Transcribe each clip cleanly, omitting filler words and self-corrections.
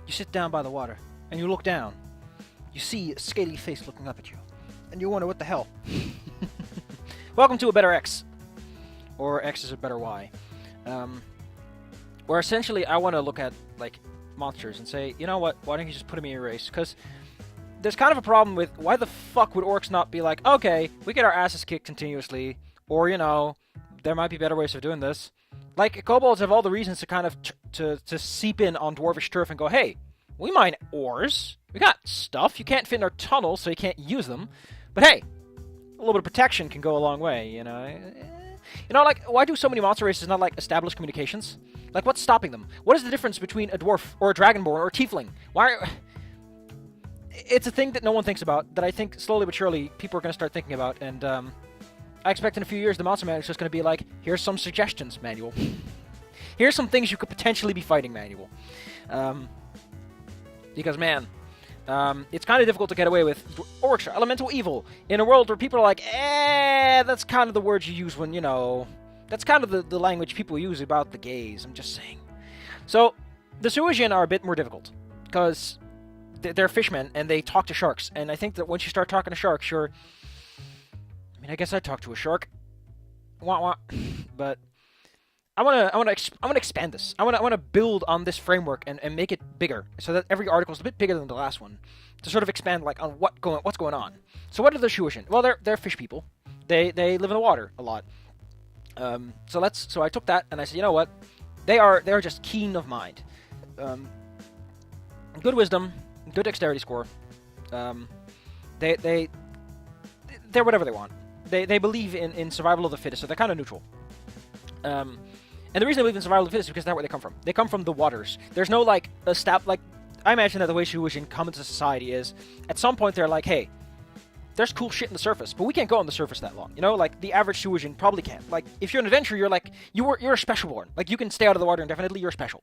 You sit down by the water, and you look down. You see a scaly face looking up at you, and you wonder what the hell. Welcome to a better X, or X is a better Y. Where essentially I want to look at like monsters and say, you know what? Why don't you just put them in your race? Because there's kind of a problem with why the fuck would orcs not be like, okay, we get our asses kicked continuously, or you know, there might be better ways of doing this. Like kobolds have all the reasons to kind of to seep in on dwarvish turf and go, hey, we mine ores, we got stuff. You can't fit in our tunnels, so you can't use them. But hey, a little bit of protection can go a long way, you know. You know, like, why do so many monster races not, like, establish communications? Like, what's stopping them? What is the difference between a dwarf, or a dragonborn, or a tiefling? Why? It's a thing that no one thinks about, that I think slowly but surely people are going to start thinking about, and, I expect in a few years the monster manual is just going to be like, here's some suggestions, manual. Here's some things you could potentially be fighting, manual. Because, man, it's kind of difficult to get away with orcs are elemental evil in a world where people are like, that's kind of the words you use when, you know, that's kind of the language people use about the gays, I'm just saying. So, the Sahuagin are a bit more difficult, because they're fishmen, and they talk to sharks, and I think that once you start talking to sharks, I mean, I guess I'd talk to a shark. Wah wah. But I want to expand this. I want to build on this framework and make it bigger, so that every article is a bit bigger than the last one, to sort of expand like on what's going on. So what are the Sahuagin? Well, they're fish people. They live in the water a lot. So I took that and I said, you know what? They're just keen of mind. Good wisdom, good dexterity score. They're whatever they want. They believe in survival of the fittest, so they're kind of neutral. And the reason they believe in survival of the fittest is because that's where they come from. They come from the waters. There's no, like, I imagine that the way Sahuagin come into society is, at some point they're like, hey, there's cool shit in the surface, but we can't go on the surface that long. You know, like, the average Sahuagin probably can't. Like, if you're an adventurer, you're like, you're a special born. Like, you can stay out of the water indefinitely, you're special.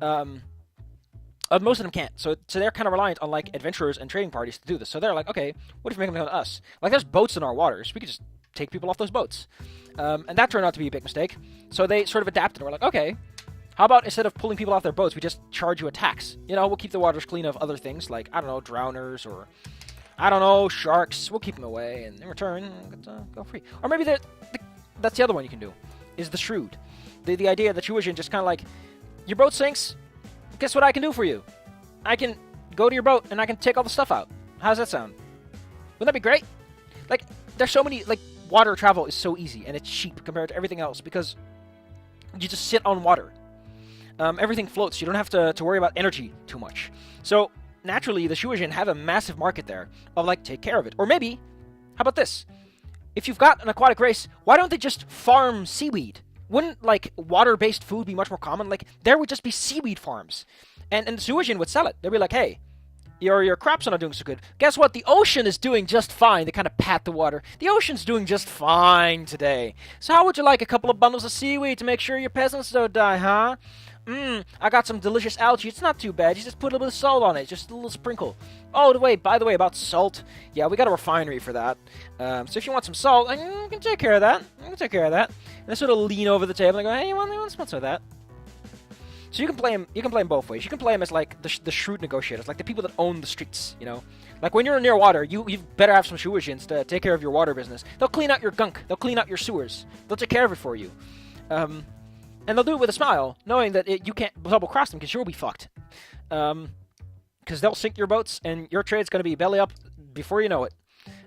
Most of them can't, so they're kind of reliant on, like, adventurers and trading parties to do this. So they're like, okay, what if we make them come to us? Like, there's boats in our waters. We could just take people off those boats. And that turned out to be a big mistake. So they sort of adapted. We're like, okay, how about instead of pulling people off their boats, we just charge you a tax? You know, we'll keep the waters clean of other things, like, I don't know, drowners, or, I don't know, sharks. We'll keep them away, and in return, go free. Or maybe that's the other one you can do, is the shrewd. The idea that Sahuagin just kind of like, your boat sinks, guess what I can do for you? I can go to your boat, and I can take all the stuff out. How does that sound? Wouldn't that be great? Like, there's so many, like, water travel is so easy, and it's cheap compared to everything else, because you just sit on water. Everything floats. You don't have to worry about energy too much. So, naturally, the Sahuagin have a massive market there of, like, take care of it. Or maybe, how about this? If you've got an aquatic race, why don't they just farm seaweed? Wouldn't, like, water-based food be much more common? Like, there would just be seaweed farms. And the Sahuagin would sell it. They'd be like, hey, your crops are not doing so good. Guess what? The ocean is doing just fine. They kind of pat the water. The ocean's doing just fine today. So how would you like a couple of bundles of seaweed to make sure your peasants don't die, huh? I got some delicious algae. It's not too bad. You just put a little bit of salt on it. Just a little sprinkle. Oh, by the way, about salt. Yeah, we got a refinery for that. So if you want some salt, I can take care of that. And I sort of lean over the table and go, hey, you want some of that? So you can play him both ways. You can play him as, like, the shrewd negotiators, like the people that own the streets, you know? Like, when you're near water, you better have some Sahuagins to take care of your water business. They'll clean out your gunk. They'll clean out your sewers. They'll take care of it for you. And they'll do it with a smile, knowing that you can't double-cross them, because you'll be fucked. Because they'll sink your boats, and your trade's going to be belly up before you know it.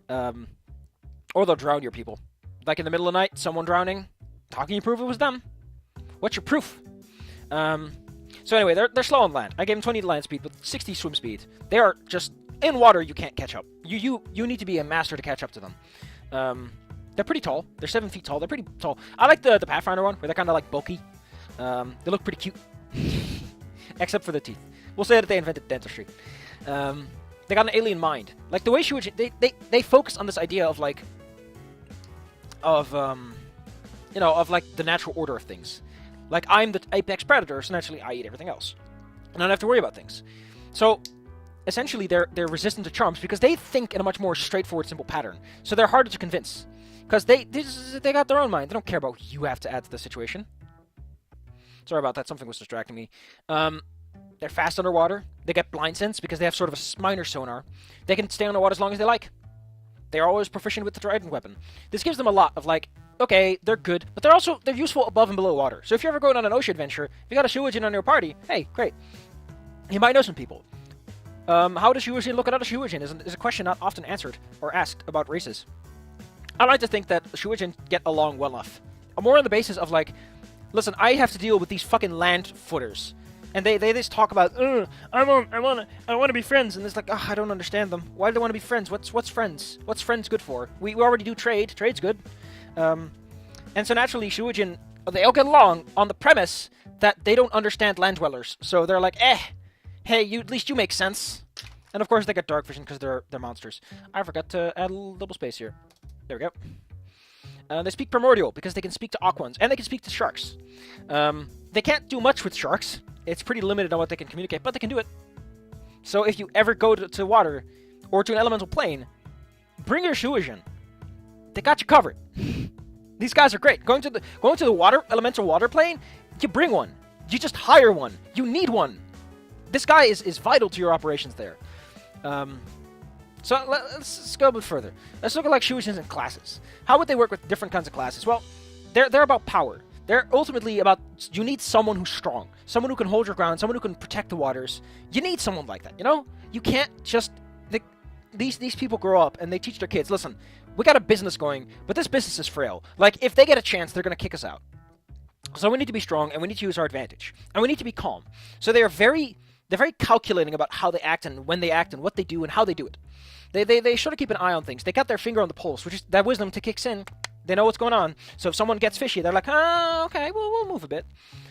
Or they'll drown your people. Like, in the middle of the night, someone drowning. How can you prove it was them? What's your proof? So anyway, they're slow on land. I gave them 20 land speed, but 60 swim speed. They are just, in water, you can't catch up. You need to be a master to catch up to them. They're pretty tall. They're 7 feet tall. They're pretty tall. I like the Pathfinder one, where they're kind of, like, bulky. They look pretty cute. Except for the teeth. We'll say that they invented dentistry. They got an alien mind. Like, the way they focus on this idea of, like, like, the natural order of things. Like, I'm the apex predator, so naturally I eat everything else. And I don't have to worry about things. So, essentially, they're resistant to charms because they think in a much more straightforward, simple pattern. So they're harder to convince. Because they got their own mind. They don't care about what you have to add to the situation. Sorry about that. Something was distracting me. They're fast underwater. They get blind sense because they have sort of a minor sonar. They can stay underwater as long as they like. They're always proficient with the trident weapon. This gives them a lot of like, okay, they're good, but they're useful above and below water. So if you're ever going on an ocean adventure, if you got a Sahuagin on your party, hey, great. You might know some people. How does Sahuagin look at other Sahuagin is a question not often answered or asked about races. I like to think that Sahuagin get along well enough. More on the basis of like, listen, I have to deal with these fucking land footers. And they just talk about, I want to be friends, and it's like, I don't understand them. Why do they want to be friends? What's friends? What's friends good for? We already do trade. Trade's good. And so naturally, Sahuagin, they all get along on the premise that they don't understand land dwellers. So they're like, hey, at least you make sense. And of course, they get dark vision because they're monsters. I forgot to add a little double space here. There we go. They speak primordial because they can speak to aquans and they can speak to sharks. They can't do much with sharks. It's pretty limited on what they can communicate, but they can do it. So if you ever go to water or to an elemental plane, bring your Sahuagin. They got you covered. These guys are great. Going to the elemental water plane, you bring one. You just hire one. You need one. This guy is vital to your operations there. So let's go a bit further. Let's look at like Sahuagins and classes. How would they work with different kinds of classes? Well, they're about power. They're ultimately about, you need someone who's strong, someone who can hold your ground, someone who can protect the waters. You need someone like that, you know? You can't just, these people grow up and they teach their kids, listen, we got a business going, but this business is frail. Like, if they get a chance, they're going to kick us out. So we need to be strong and we need to use our advantage. And we need to be calm. So they're very calculating about how they act and when they act and what they do and how they do it. They sort of keep an eye on things. They got their finger on the pulse, which is that wisdom to kicks in. They know what's going on. So if someone gets fishy, they're like, okay, we'll move a bit.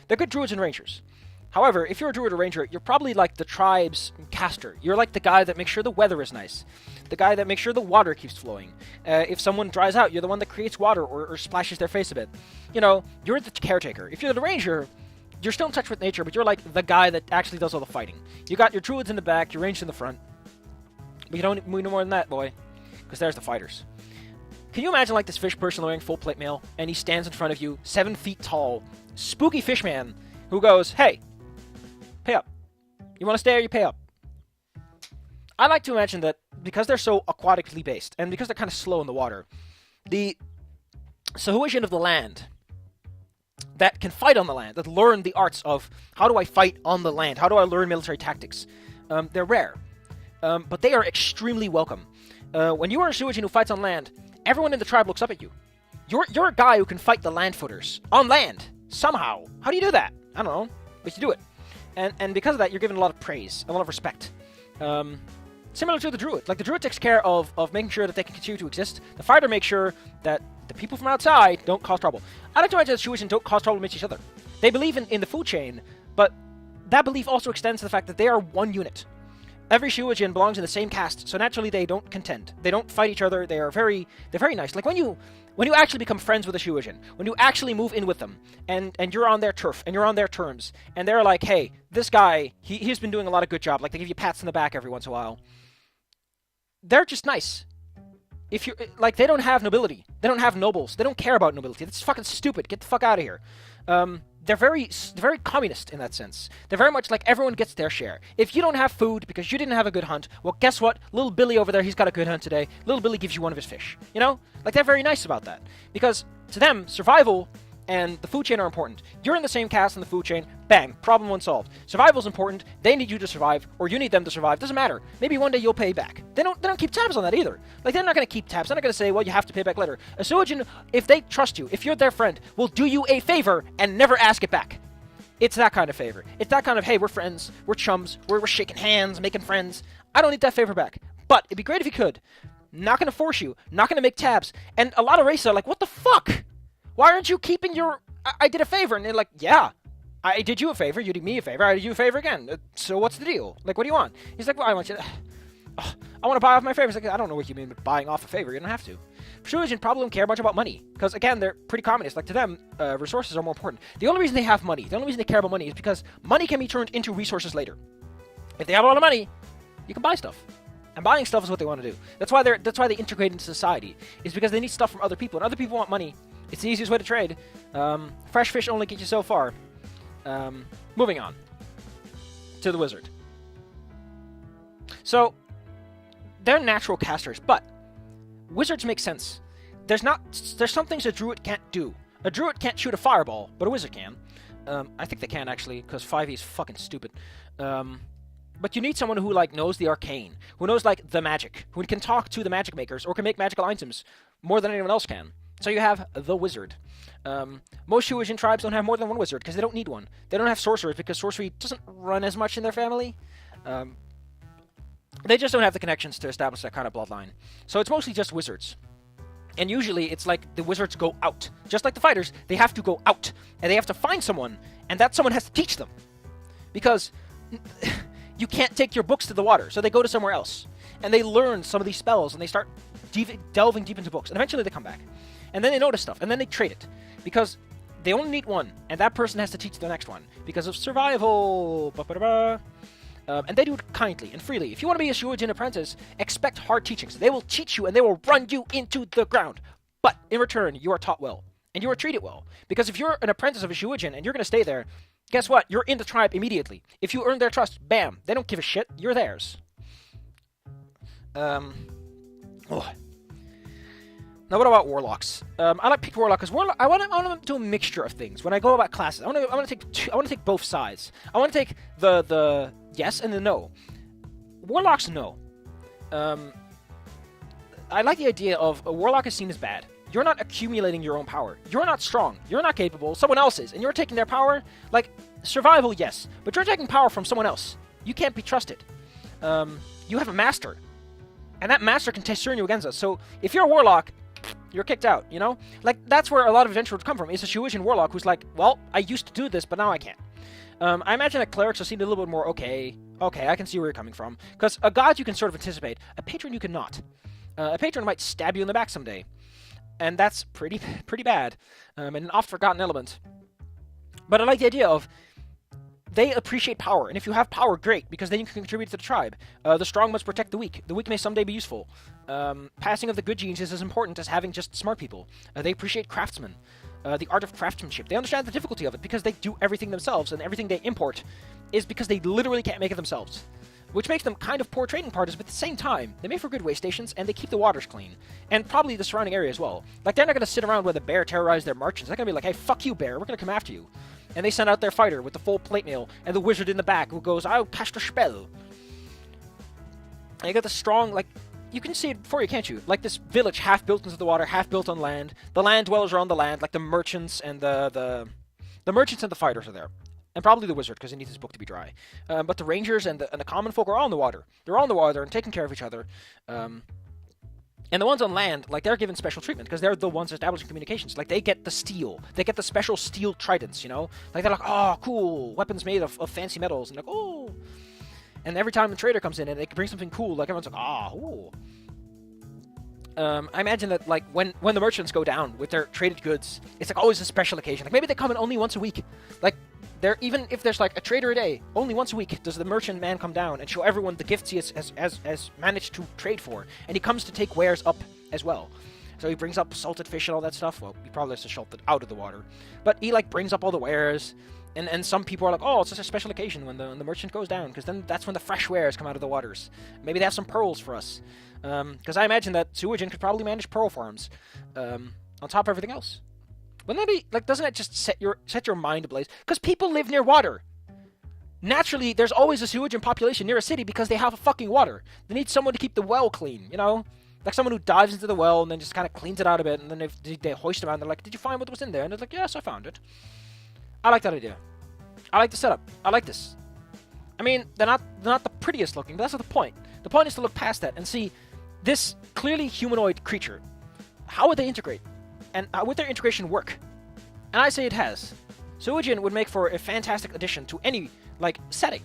They're good druids and rangers. However, if you're a druid or ranger, you're probably like the tribe's caster. You're like the guy that makes sure the weather is nice. The guy that makes sure the water keeps flowing. If someone dries out, you're the one that creates water or splashes their face a bit. You know, you're the caretaker. If you're the ranger, you're still in touch with nature, but you're like the guy that actually does all the fighting. You got your druids in the back, your rangers in the front. But you don't need more than that, boy. Because there's the fighters. Can you imagine like this fish person wearing full plate mail, and he stands in front of you, 7 feet tall, spooky fish man, who goes, hey, pay up. You want to stay or you pay up? I like to imagine that because they're so aquatically based, and because they're kind of slow in the water, the Sahuagin of the land that can fight on the land, that learn the arts of how do I fight on the land, how do I learn military tactics, they're rare. But they are extremely welcome. When you are a Sahuagin who fights on land, everyone in the tribe looks up at you. You're a guy who can fight the land footers on land somehow. How do you do that? I don't know, but you do it. And because of that, you're given a lot of praise, a lot of respect. Similar to the druid. Like, the druid takes care of making sure that they can continue to exist. The fighter makes sure that the people from outside don't cause trouble. I like to imagine that Sahuagin don't cause trouble amidst each other. They believe in the food chain, but that belief also extends to the fact that they are one unit. Every Sahuagin belongs in the same caste, so naturally they don't contend. They don't fight each other. They're very nice. Like when you actually become friends with a Sahuagin, when you actually move in with them, and you're on their turf and you're on their terms, and they're like, hey, this guy, he's been doing a lot of good job. Like, they give you pats in the back every once in a while. They're just nice. If you like, they don't have nobility. They don't have nobles. They don't care about nobility. That's fucking stupid. Get the fuck out of here. They're very communist in that sense. They're very much like everyone gets their share. If you don't have food because you didn't have a good hunt, well, guess what? Little Billy over there, he's got a good hunt today. Little Billy gives you one of his fish. You know? Like, they're very nice about that. Because to them, survival and the food chain are important. You're in the same caste in the food chain. Bang. Problem one solved. Survival's important. They need you to survive, or you need them to survive. Doesn't matter. Maybe one day you'll pay back. They don't keep tabs on that either. Like, they're not going to keep tabs. They're not going to say, well, you have to pay back later. A Sahuagin, if they trust you, if you're their friend, will do you a favor and never ask it back. It's that kind of favor. It's that kind of, hey, we're friends, we're chums, we're shaking hands, making friends. I don't need that favor back. But it'd be great if you could. Not going to force you. Not going to make tabs. And a lot of races are like, what the fuck? Why aren't you keeping your... I did a favor. And they're like, yeah, I did you a favor. You did me a favor. I did you a favor again. So what's the deal? Like, what do you want? He's like, well, I want you to... I want to buy off my favors. Like, I don't know what you mean by buying off a favor. You don't have to. Sahuagin probably don't care much about money. Because, again, they're pretty communist. Like, to them, resources are more important. The only reason they have money, the only reason they care about money is because money can be turned into resources later. If they have a lot of money, you can buy stuff. And buying stuff is what they want to do. That's why they integrate into society. Is because they need stuff from other people. And other people want money. It's the easiest way to trade. Fresh fish only get you so far. Moving on. to the wizard. So, they're natural casters, but wizards make sense. There's some things a druid can't do. A druid can't shoot a fireball, but a wizard can. I think they can, actually, because 5e is fucking stupid. But you need someone who, like, knows the arcane, who knows, like, the magic, who can talk to the magic makers, or can make magical items more than anyone else can. So you have the wizard. Most Sahuagin tribes don't have more than one wizard, because they don't need one. They don't have sorcerers, because sorcery doesn't run as much in their family. They just don't have the connections to establish that kind of bloodline. So it's mostly just wizards. And usually it's like the wizards go out. Just like the fighters, they have to go out. And they have to find someone, and that someone has to teach them. Because you can't take your books to the water, so they go to somewhere else. And they learn some of these spells, and they start delving deep into books. And eventually they come back. And then they notice stuff, and then they trade it. Because they only need one, and that person has to teach the next one. Because of survival. And they do it kindly and freely. If you want to be a Sahuagin apprentice, expect hard teachings. They will teach you, and they will run you into the ground. But in return, you are taught well, and you are treated well. Because if you're an apprentice of a Sahuagin, and you're going to stay there, guess what? You're in the tribe immediately. If you earn their trust, bam, they don't give a shit. You're theirs. Now, what about warlocks? I like pick warlock because I want to do a mixture of things. When I go about classes, I want to take both sides. I want to take the yes and the no. Warlocks, no. I like the idea of a warlock is seen as bad. You're not accumulating your own power. You're not strong. You're not capable. Someone else is, and you're taking their power. Like survival, yes, but you're taking power from someone else. You can't be trusted. You have a master, and that master can turn you against us. So if you're a warlock, you're kicked out, you know? Like, that's where a lot of adventurers come from. It's a Sahuagin warlock who's like, well, I used to do this, but now I can't. I imagine that clerics are seen a little bit more, okay, I can see where you're coming from. Because a god you can sort of anticipate. A patron you cannot. A patron might stab you in the back someday. And that's pretty bad. And an oft-forgotten element. But I like the idea of they appreciate power, and if you have power, great, because then you can contribute to the tribe. The strong must protect the weak. The weak may someday be useful. Passing of the good genes is as important as having just smart people. They appreciate craftsmen, the art of craftsmanship. They understand the difficulty of it, because they do everything themselves, and everything they import is because they literally can't make it themselves. Which makes them kind of poor trading partners, but at the same time, they make for good way stations, and they keep the waters clean. And probably the surrounding area as well. Like, they're not going to sit around where the bear terrorized their merchants. They're going to be like, hey, fuck you, bear, we're going to come after you. And they send out their fighter with the full plate mail, and the wizard in the back who goes, I'll cast a spell. And you got the strong, like, you can see it before you, can't you? Like this village half built into the water, half built on land. The land dwellers are on the land, like the merchants and the merchants and the fighters are there. And probably the wizard, because he needs his book to be dry. But the rangers and the common folk are all on the water. They're all on the water and taking care of each other. And the ones on land, like, they're given special treatment, because they're the ones establishing communications. Like, they get the steel. They get the special steel tridents, you know? Like, they're like, oh, cool, weapons made of fancy metals. And like, oh. And every time a trader comes in and they can bring something cool, like, everyone's like, ah, ooh. I imagine that, like, when the merchants go down with their traded goods, it's, like, always a special occasion. Like, maybe they come in only once a week. Like, even if there's, like, a trader a day, only once a week does the merchant man come down and show everyone the gifts he has managed to trade for. And he comes to take wares up as well. So he brings up salted fish and all that stuff. Well, he probably has to salt it out of the water. But he, like, brings up all the wares. And some people are like, oh, it's just a special occasion when the merchant goes down, because then that's when the fresh wares come out of the waters. Maybe they have some pearls for us. Because I imagine that Sahuagin could probably manage pearl farms on top of everything else. Wouldn't that be, like, doesn't that just set your mind ablaze? Because people live near water. Naturally, there's always a Sahuagin population near a city because they have a fucking water. They need someone to keep the well clean, you know? Like someone who dives into the well and then just kind of cleans it out a bit, and then they hoist them out and they're like, did you find what was in there? And they're like, yes, I found it. I like that idea. I like the setup. I like this. I mean, they're not the prettiest looking, but that's not the point. The point is to look past that and see this clearly humanoid creature. How would they integrate? And how would their integration work? And I say it has. Sahuagin would make for a fantastic addition to any, like, setting.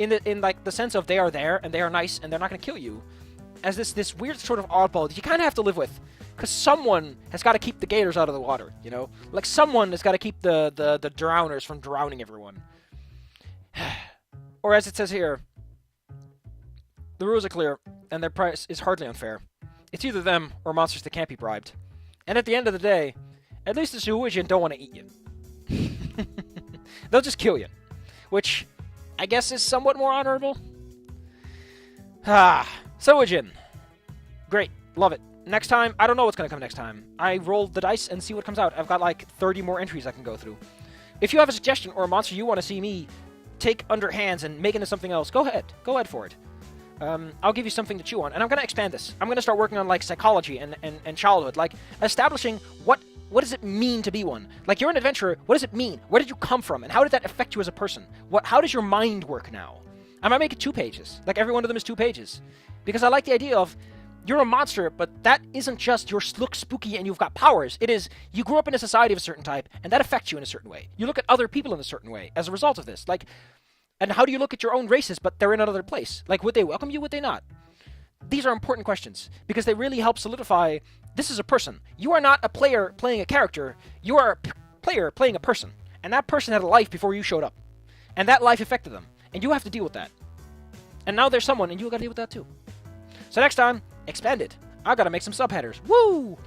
In like the sense of they are there and they are nice and they're not going to kill you. As this weird sort of oddball that you kind of have to live with. Because someone has got to keep the gators out of the water, you know? Like, someone has got to keep the drowners from drowning everyone. Or as it says here, the rules are clear, and their price is hardly unfair. It's either them or monsters that can't be bribed. And at the end of the day, at least the Sahuagin don't want to eat you. They'll just kill you. Which, I guess is somewhat more honorable. Sahuagin. Great. Love it. Next time, I don't know what's going to come next time. I roll the dice and see what comes out. I've got like 30 more entries I can go through. If you have a suggestion or a monster you want to see me take under hands and make into something else, go ahead. Go ahead for it. I'll give you something to chew on. And I'm going to expand this. I'm going to start working on like psychology and childhood. Like establishing what does it mean to be one? Like you're an adventurer, what does it mean? Where did you come from? And how did that affect you as a person? How does your mind work now? I might make it 2 pages. Like every one of them is 2 pages. Because I like the idea of you're a monster, but that isn't just you look spooky and you've got powers. It is you grew up in a society of a certain type, and that affects you in a certain way. You look at other people in a certain way as a result of this. Like, and how do you look at your own races, but they're in another place? Like, would they welcome you? Would they not? These are important questions because they really help solidify this is a person. You are not a player playing a character. You are a player playing a person. And that person had a life before you showed up. And that life affected them. And you have to deal with that. And now there's someone, and you got to deal with that too. So next time, expand it. I got to make some subheaders. Woo!